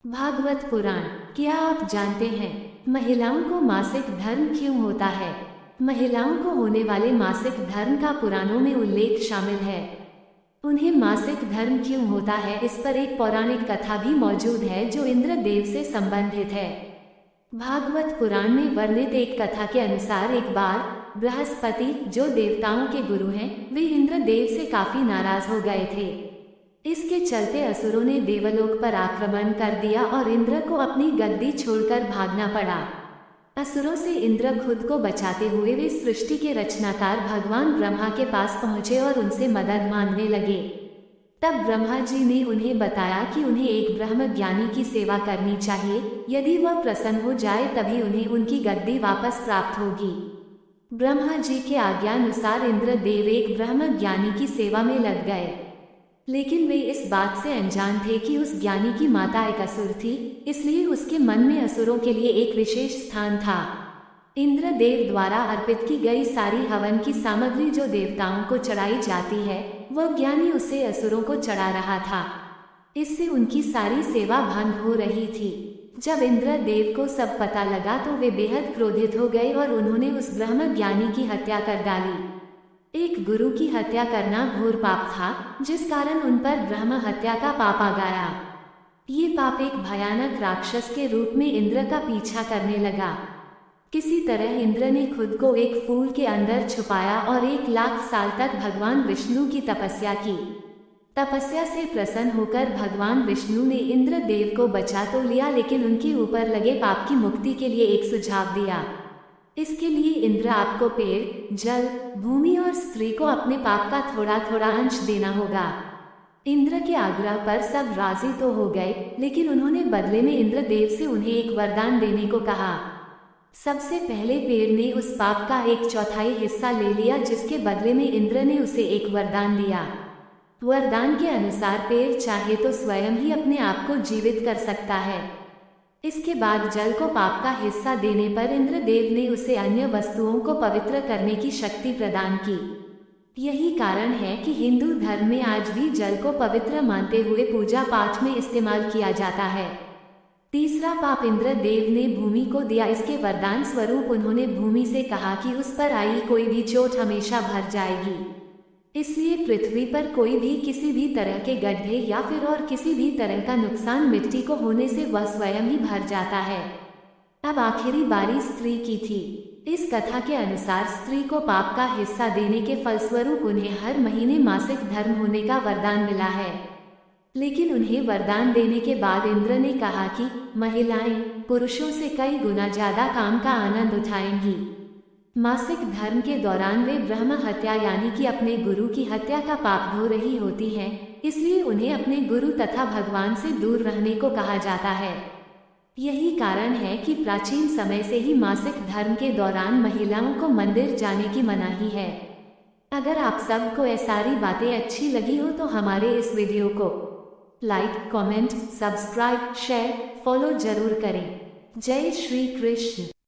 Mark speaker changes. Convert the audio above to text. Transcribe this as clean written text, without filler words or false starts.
Speaker 1: भागवत पुराण। क्या आप जानते हैं महिलाओं को मासिक धर्म क्यों होता है? महिलाओं को होने वाले मासिक धर्म का पुराणों में उल्लेख शामिल है। उन्हें मासिक धर्म क्यों होता है, इस पर एक पौराणिक कथा भी मौजूद है जो इंद्रदेव से संबंधित है। भागवत पुराण में वर्णित एक कथा के अनुसार एक बार बृहस्पति, जो देवताओं के गुरु हैं, वे इंद्रदेव से काफी नाराज हो गए थे। इसके चलते असुरों ने देवलोक पर आक्रमण कर दिया और इंद्र को अपनी गद्दी छोड़कर भागना पड़ा। असुरों से इंद्र खुद को बचाते हुए वे सृष्टि के रचनाकार भगवान ब्रह्मा के पास पहुंचे और उनसे मदद मांगने लगे। तब ब्रह्मा जी ने उन्हें बताया कि उन्हें एक ब्रह्म ज्ञानी की सेवा करनी चाहिए। यदि वह प्रसन्न हो जाए तभी उन्हें उनकी गद्दी वापस प्राप्त होगी। ब्रह्मा जी के आज्ञानुसार इंद्रदेव एक ब्रह्म ज्ञानी की सेवा में लग गए, लेकिन वे इस बात से अनजान थे कि उस ज्ञानी की माता एक असुर थी, इसलिए उसके मन में असुरों के लिए एक विशेष स्थान था। इंद्रदेव द्वारा अर्पित की गई सारी हवन की सामग्री जो देवताओं को चढ़ाई जाती है, वह ज्ञानी उसे असुरों को चढ़ा रहा था। इससे उनकी सारी सेवा भंग हो रही थी। जब इंद्रदेव को सब पता लगा तो वे बेहद क्रोधित हो गए और उन्होंने उस ब्रह्म ज्ञानी की हत्या कर डाली। एक गुरु की हत्या करना घोर पाप था, जिस कारण उन पर ब्रह्म हत्या का पाप आ गया। ये पाप एक भयानक राक्षस के रूप में इंद्र का पीछा करने लगा। किसी तरह इंद्र ने खुद को एक फूल के अंदर छुपाया और 1,00,000 साल तक भगवान विष्णु की तपस्या की। तपस्या से प्रसन्न होकर भगवान विष्णु ने इंद्रदेव को बचा तो लिया, लेकिन उनके ऊपर लगे पाप की मुक्ति के लिए एक सुझाव दिया। इसके लिए इंद्र आपको पेड़, जल, भूमि और स्त्री को अपने पाप का थोड़ा थोड़ा अंश देना होगा। इंद्र के आग्रह पर सब राजी तो हो गए, लेकिन उन्होंने बदले में इंद्रदेव से उन्हें एक वरदान देने को कहा। सबसे पहले पेड़ ने उस पाप का 1/4 हिस्सा ले लिया, जिसके बदले में इंद्र ने उसे एक वरदान दिया। वरदान के अनुसार पेड़ चाहे तो स्वयं ही अपने आप को जीवित कर सकता है। इसके बाद जल को पाप का हिस्सा देने पर इंद्रदेव ने उसे अन्य वस्तुओं को पवित्र करने की शक्ति प्रदान की। यही कारण है कि हिंदू धर्म में आज भी जल को पवित्र मानते हुए पूजा पाठ में इस्तेमाल किया जाता है। तीसरा पाप इंद्रदेव ने भूमि को दिया। इसके वरदान स्वरूप उन्होंने भूमि से कहा कि उस पर आई कोई भी चोट हमेशा भर जाएगी। इसलिए पृथ्वी पर कोई भी किसी भी तरह के गड्ढे या फिर और किसी भी तरह का नुकसान मिट्टी को होने से वह स्वयं ही भर जाता है। अब आखिरी बारी स्त्री की थी। इस कथा के अनुसार स्त्री को पाप का हिस्सा देने के फलस्वरूप उन्हें हर महीने मासिक धर्म होने का वरदान मिला है। लेकिन उन्हें वरदान देने के बाद इंद्र ने कहा कि महिलाएं पुरुषों से कई गुना ज्यादा काम का आनंद उठाएंगी। मासिक धर्म के दौरान वे ब्रह्म हत्या यानी कि अपने गुरु की हत्या का पाप धो रही होती हैं, इसलिए उन्हें अपने गुरु तथा भगवान से दूर रहने को कहा जाता है। यही कारण है कि प्राचीन समय से ही मासिक धर्म के दौरान महिलाओं को मंदिर जाने की मनाही है। अगर आप सबको ये सारी बातें अच्छी लगी हो तो हमारे इस वीडियो को like, comment, subscribe, share, follow जरूर करें। जय श्री कृष्ण।